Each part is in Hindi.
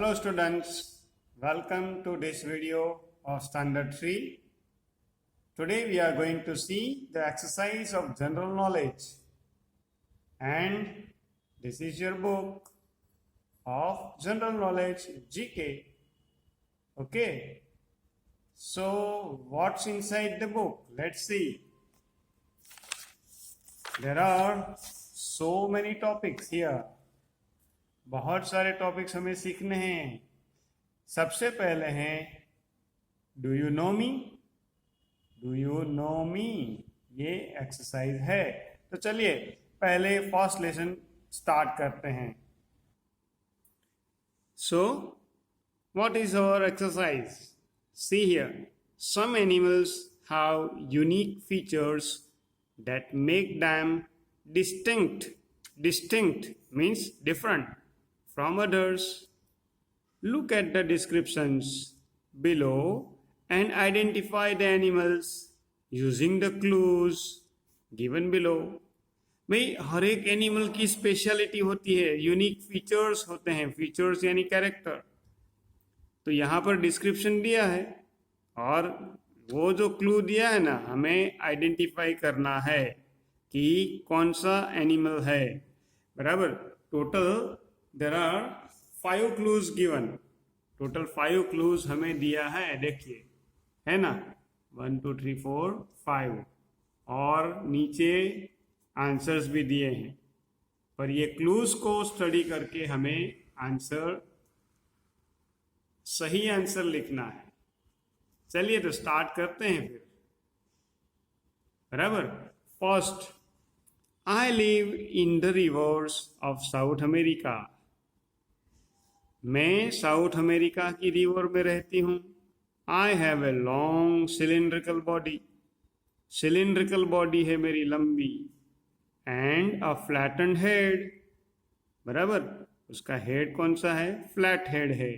Hello students, welcome to this video of Standard 3. Today we are going to see the exercise of general knowledge, and this is your book of general knowledge GK. Okay, so what's inside the book? Let's see. There are so many topics here. बहुत सारे टॉपिक्स हमें सीखने हैं. सबसे पहले हैं do you know me. Do you know me ये एक्सरसाइज है. तो चलिए पहले फर्स्ट लेसन स्टार्ट करते हैं. So what is our exercise? See here, some animals have unique features that make them distinct means different from others. Look at the descriptions below and identify the animals using the clues given below. भाई हर एक एनिमल की स्पेशलिटी होती है, यूनिक फीचर्स होते हैं. फीचर्स यानी कैरेक्टर. तो यहाँ पर डिस्क्रिप्शन दिया है और वो जो क्लू दिया है ना, हमें आइडेंटिफाई करना है कि कौन सा एनिमल है. बराबर. Total there are 5 clues given. Total 5 clues हमें दिया है, देखिए है ना, 1 2 3 4 5. और नीचे आंसर्स भी दिए हैं. पर ये क्लूज को स्टडी करके हमें आंसर, सही आंसर लिखना है. चलिए तो स्टार्ट करते हैं फिर. बराबर. First, I live in the rivers of South America. मैं साउथ अमेरिका की रिवर में रहती हूँ. I have a long cylindrical body. Cylindrical body है मेरी, लंबी. And a flattened head. बराबर. उसका हेड कौन सा है? फ्लैट हेड है.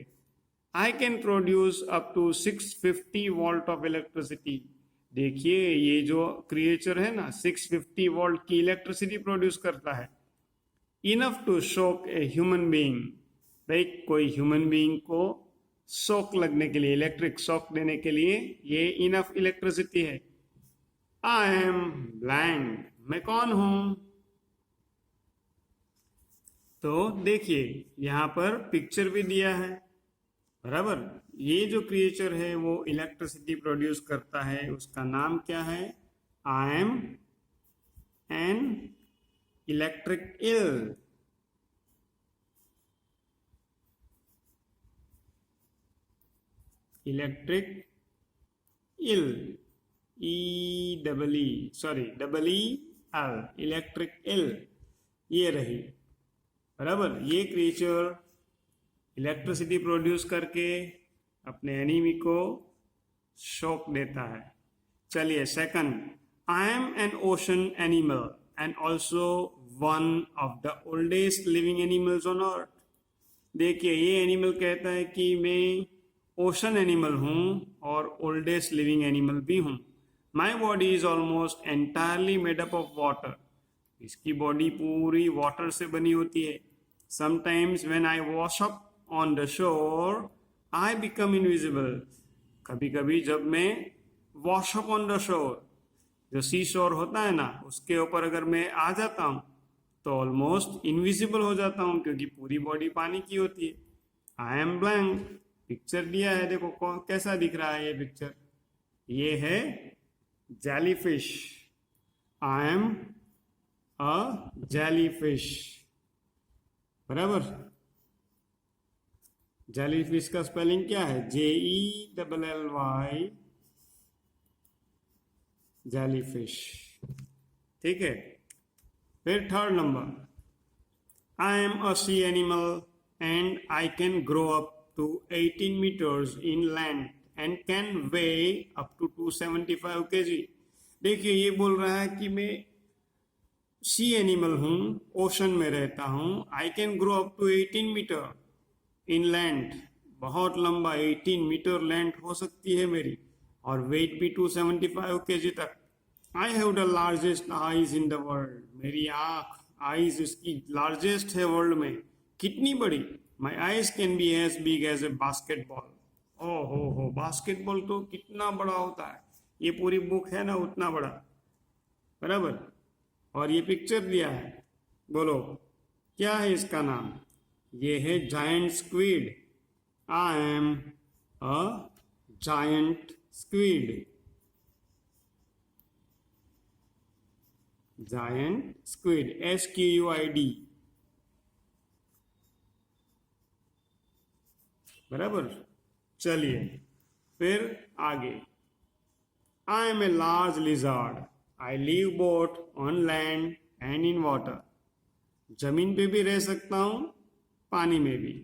I can produce up to 650 volt of electricity. देखिए ये जो क्रिएचर है ना, 650 वोल्ट की इलेक्ट्रिसिटी प्रोड्यूस करता है. Enough to shock a human being. भाई कोई ह्यूमन बीइंग को शॉक लगने के लिए, इलेक्ट्रिक शॉक देने के लिए ये इनफ इलेक्ट्रिसिटी है. I am blank. मैं कौन हूं? तो देखिए यहाँ पर पिक्चर भी दिया है. बराबर. ये जो क्रिएचर है वो इलेक्ट्रिसिटी प्रोड्यूस करता है, उसका नाम क्या है? I am an electric eel. Electric eel, double E L, electric eel ये रही. बराबर. ये क्रिएचर इलेक्ट्रिसिटी प्रोड्यूस करके अपने एनिमी को शॉक देता है. चलिए second, I am N ocean animal and also one of the oldest living animals on earth. देखिए ये एनिमल कहता है कि मैं ओशन एनिमल हूँ और ओल्डेस्ट लिविंग एनिमल भी हूँ. माई body is almost entirely made up of water. इसकी बॉडी पूरी वाटर से बनी होती है. Sometimes when I wash up on the shore I become invisible. कभी कभी जब मैं wash up on the shore, जो सी शोर होता है ना, उसके ऊपर अगर मैं आ जाता हूँ तो ऑलमोस्ट इनविजिबल हो जाता हूँ, क्योंकि पूरी बॉडी पानी की होती है. I am blank. पिक्चर दिया है, देखो कैसा दिख रहा है ये पिक्चर. ये है jellyfish. I am a jellyfish. बराबर. जेलीफिश का स्पेलिंग क्या है? JELLY, jellyfish. ठीक है. फिर third number, I am a sea animal and I can grow up to 18 meters in land and can weigh up to 275 kg. देखिए ये बोल रहा है कि मैं सी एनिमल हूँ, ओशन में रहता हूँ. I can grow up to 18 meter in land. बहुत लंबा 18 मीटर लैंड हो सकती है मेरी, और वेट भी 275 kg तक. I have the largest eyes in the world. मेरी आईज इसकी लार्जेस्ट है वर्ल्ड में. कितनी बड़ी? My eyes can be as big as a basketball. ओ हो, बास्केटबॉल तो कितना बड़ा होता है, ये पूरी बुक है ना उतना बड़ा, बराबर। और ये पिक्चर दिया है, बोलो क्या है इसका नाम? ये है giant squid. I am a giant squid. Giant squid, SQUID, बराबर। चलिए फिर आगे। I am a large lizard, I live both on land and in water. जमीन पे भी रह सकता हूँ, पानी में भी।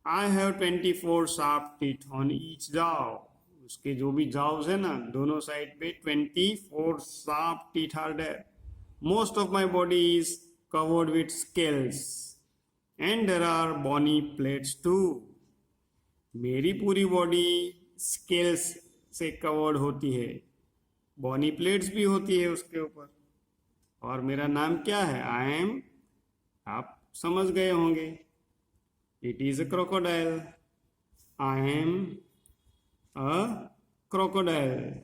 I have 24 sharp teeth on each jaw. उसके जो भी जाव्स है ना दोनों साइड पे 24 sharp teeth are there. Most of my body is covered with scales and there are bony plates too. मेरी पूरी बॉडी स्केल्स से कवर्ड होती है, बोनी प्लेट्स भी होती है उसके ऊपर। और मेरा नाम क्या है? आई एम, आप समझ गए होंगे, it is a crocodile. I am a crocodile.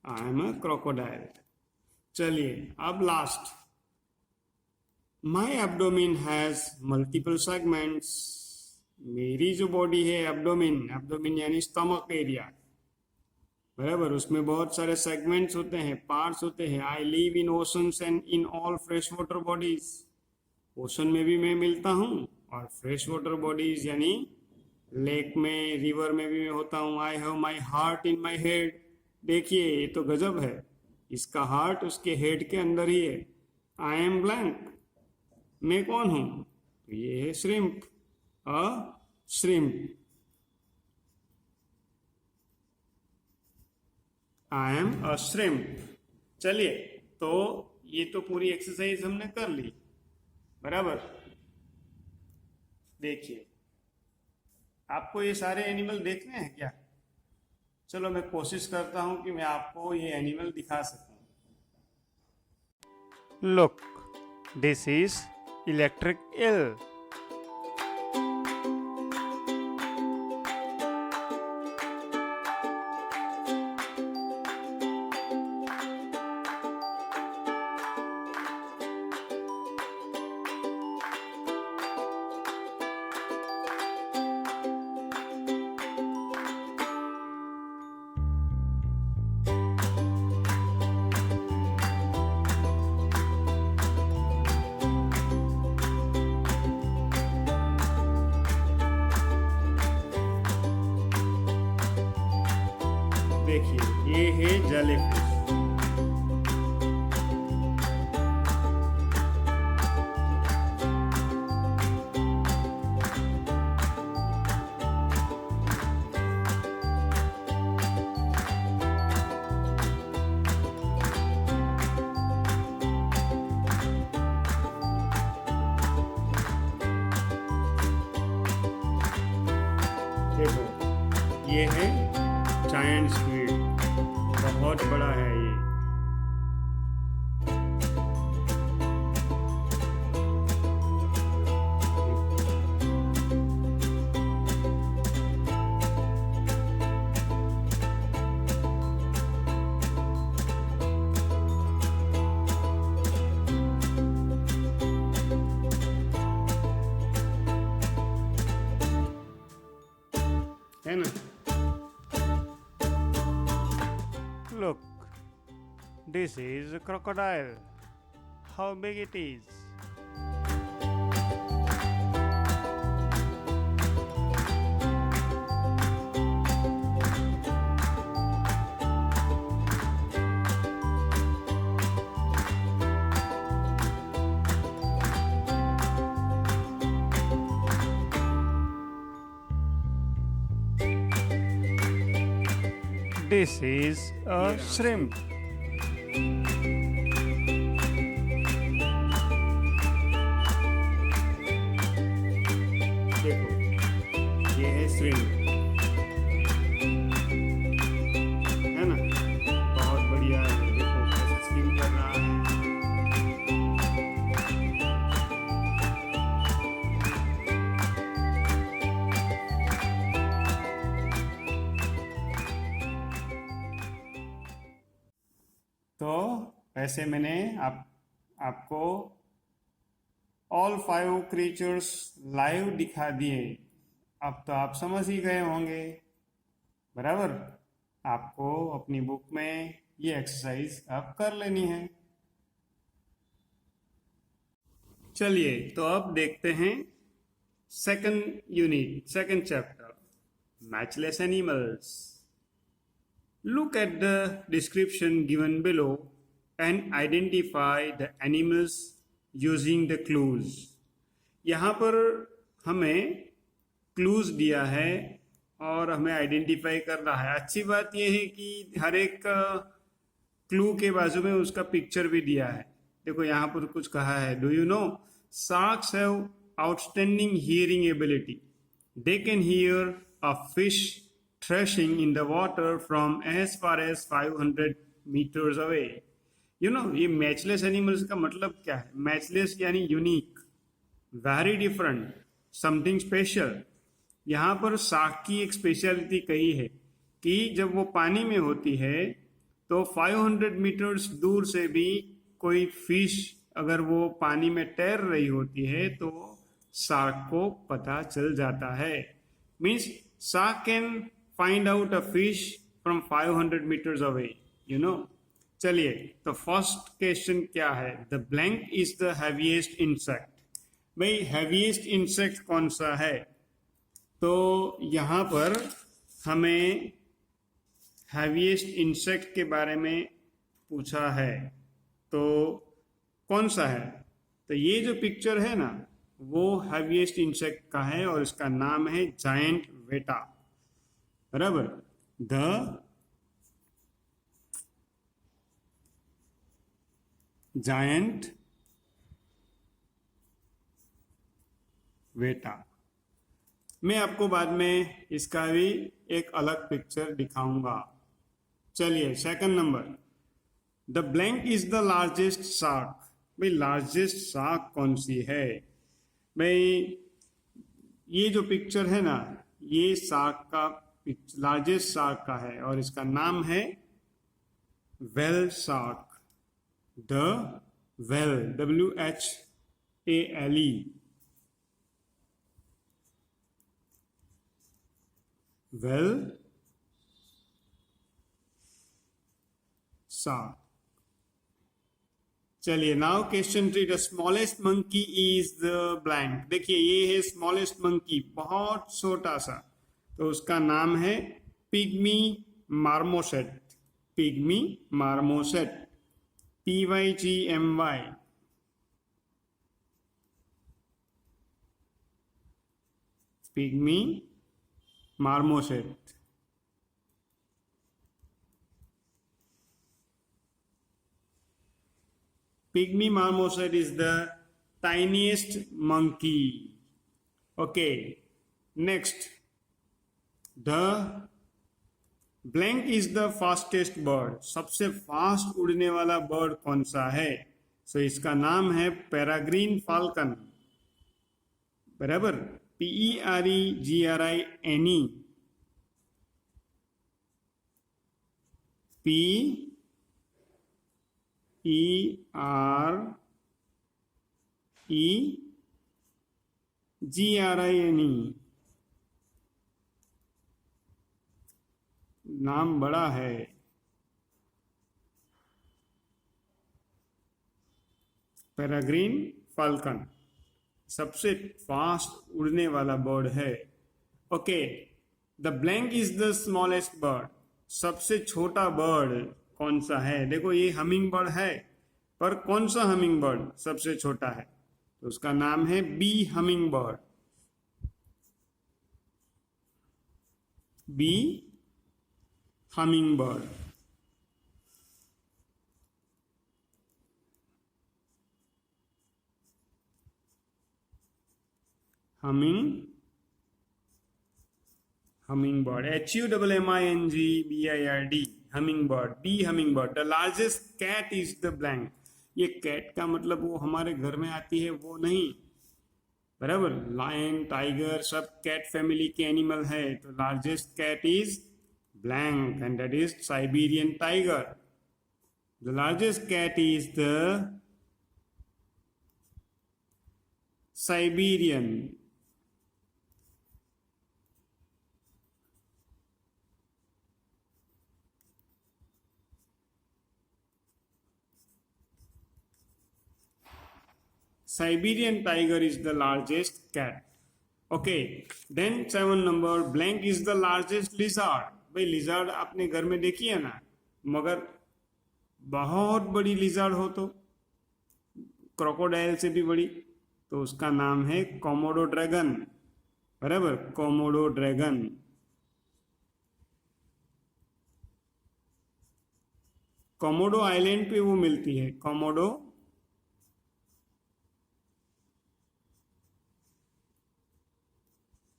I am a crocodile. चलिए अब last. My abdomen has multiple segments. मेरी जो बॉडी है एब्डोमिन यानी स्टमक एरिया, बराबर, उसमें बहुत सारे सेगमेंट्स होते हैं, पार्ट्स होते हैं। I live in oceans and in all fresh water bodies. Ocean में भी मैं मिलता हूँ और फ्रेश वाटर बॉडीज यानी लेक में, रिवर में भी मैं होता हूँ। I have my heart in my head. देखिए ये तो गजब है, इसका हार्ट उसके हेड के अंदर ही है। आई एम ब्लैंक, मैं कौन हूं? तो ये है shrimp, a shrimp. I am a shrimp. चलिए तो ये तो पूरी एक्सरसाइज हमने कर ली, बराबर। देखिए आपको ये सारे एनिमल देखने हैं क्या? चलो मैं कोशिश करता हूं कि मैं आपको ये एनिमल दिखा सकूं। Look, this is electric eel. देखिए ये है जेलीफिश। देखो ये है जायंट स्क्विड, बहुत बड़ा है ये। है ना? Look, this is a crocodile. How big it is? This is a shrimp. देखो ये है श्रिम्प, है ना? बहुत बढ़िया है, देखो कैसे स्विम कर रहा तो वैसे मैंने आपको ऑल 5 क्रीचर्स लाइव दिखा दिए। अब तो आप समझ ही गए होंगे, बराबर। आपको अपनी बुक में ये एक्सरसाइज अब कर लेनी है। चलिए तो अब देखते हैं second unit, second chapter, matchless animals. Look at the description given below and identify the animals using the clues. यहाँ पर हमें क्लूज दिया है और हमें आइडेंटिफाई करना है। अच्छी बात यह है कि हर एक क्लू के बाजू में उसका पिक्चर भी दिया है। देखो यहाँ पर कुछ कहा है, do you no sharks have outstanding hearing ability, they can hear a fish thrashing in the water from as far as 500 meters away. You know, ये मैचलेस एनिमल्स का मतलब क्या है? मैचलेस यानी unique, very different, something special. यहाँ पर शार्क की एक स्पेशलिटी कही है कि जब वो पानी में होती है तो 500 मीटर्स दूर से भी कोई फिश अगर वो पानी में तैर रही होती है तो शार्क को पता चल जाता है। Means shark can find out a fish from 500 meters away, you know. चलिए तो फर्स्ट क्वेश्चन क्या है? The blank is the heaviest insect. भाई हैवीएस्ट इंसेक्ट कौन सा है? तो यहाँ पर हमें हैवीएस्ट इंसेक्ट के बारे में पूछा है, तो कौन सा है? तो ये जो पिक्चर है ना, वो हैवीएस्ट इंसेक्ट का है और इसका नाम है जायंट वेटा, बराबर। The giant weta. मैं आपको बाद में इसका भी एक अलग पिक्चर दिखाऊंगा। चलिए second number, the blank is the largest shark. भाई लार्जेस्ट शार्क कौन सी है? भाई ये जो पिक्चर है ना, ये शार्क का लार्जेस्ट शार्क का है और इसका नाम है whale shark. The whale, WHALE, whale shark. चलिए now question 3, the smallest monkey is the blank. देखिए ये है स्मॉलेस्ट मंकी, बहुत छोटा सा, तो उसका नाम है pygmy marmoset. Pygmy marmoset, PYGMY। Pygmy marmoset. Pygmy marmoset is the tiniest monkey. Okay, next. The blank is the fastest bird. सबसे फास्ट उड़ने वाला बर्ड कौन सा है? सो इसका नाम है पेराग्रीन फाल्कन, बराबर। PEREGRINE, PEREGRINE। नाम बड़ा है। पेराग्रीन फाल्कन सबसे फास्ट उड़ने वाला बर्ड है। Okay, the blank is the smallest bird. सबसे छोटा बर्ड कौन सा है? देखो ये हमिंग बर्ड है, पर कौन सा हमिंग बर्ड सबसे छोटा है? तो उसका नाम है bee hummingbird. Bee hummingbird. Hummingbird, HUMMINGBIRD, hummingbird, bee hummingbird. The largest cat is the blank. ये कैट का मतलब वो हमारे घर में आती है वो नहीं, बराबर। लायन, टाइगर सब कैट फैमिली के एनिमल है। तो largest cat is blank and that is Siberian tiger. The largest cat is the Siberian. Siberian tiger is the largest cat. Okay, then 7 number, blank is the largest lizard. भाई lizard आपने घर में देखी है ना, मगर बहुत बड़ी lizard हो तो क्रोकोडाइल से भी बड़ी, तो उसका नाम है कोमोडो ड्रैगन. बराबर, कोमोडो ड्रैगन. कोमोडो आइलैंड पे वो मिलती है, कोमोडो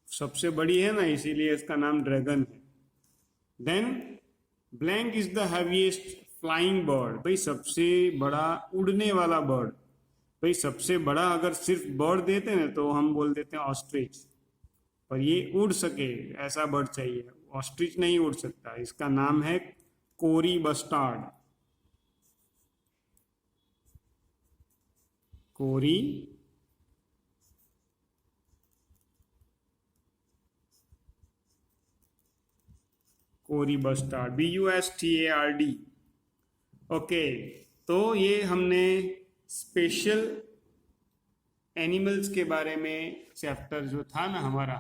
सबसे बड़ी है ना, इसीलिए इसका नाम ड्रैगन है. Then blank is the heaviest flying bird. भाई सबसे बड़ा उड़ने वाला बर्ड. भाई सबसे बड़ा अगर सिर्फ बर्ड देते ना तो हम बोल देते हैं ऑस्ट्रिच, पर ये उड़ सके ऐसा बर्ड चाहिए. ऑस्ट्रिच नहीं उड़ सकता. इसका नाम है कोरी बस्टार्ड. कोरी कोरी बस्टार्ड, BUSTARD. ओके, तो ये हमने स्पेशल एनिमल्स के बारे में चैप्टर जो था ना हमारा,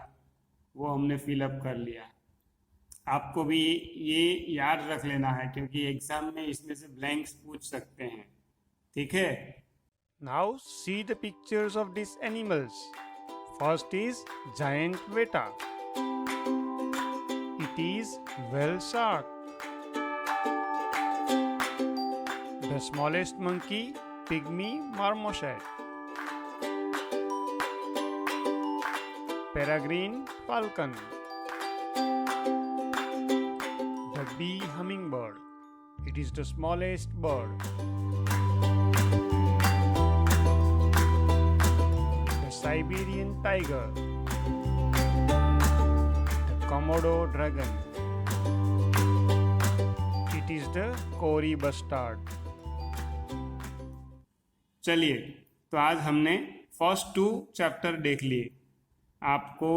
वो हमने फिलअप कर लिया. आपको भी ये याद रख लेना है क्योंकि एग्जाम में इसमें से ब्लैंक्स पूछ सकते हैं. ठीक है. Now see the pictures of these animals. First is giant weta. It is whale shark. The smallest monkey, pygmy marmoset. Peregrine falcon. The bee hummingbird. It is the smallest bird. Siberian tiger, the Komodo dragon. It is the Cory bustard. चलिए, तो आज हमने फर्स्ट 2 चैप्टर देख लिए. आपको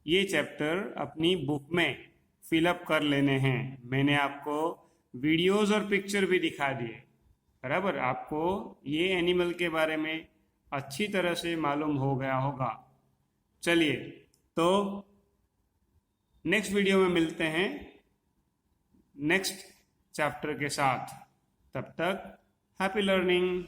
ये चैप्टर अपनी बुक में फिलअप कर लेने हैं. मैंने आपको वीडियोस और पिक्चर भी दिखा दिए. बराबर, आपको ये एनिमल के बारे में अच्छी तरह से मालूम हो गया होगा. चलिए, तो नेक्स्ट वीडियो में मिलते हैं नेक्स्ट चैप्टर के साथ. तब तक हैप्पी लर्निंग.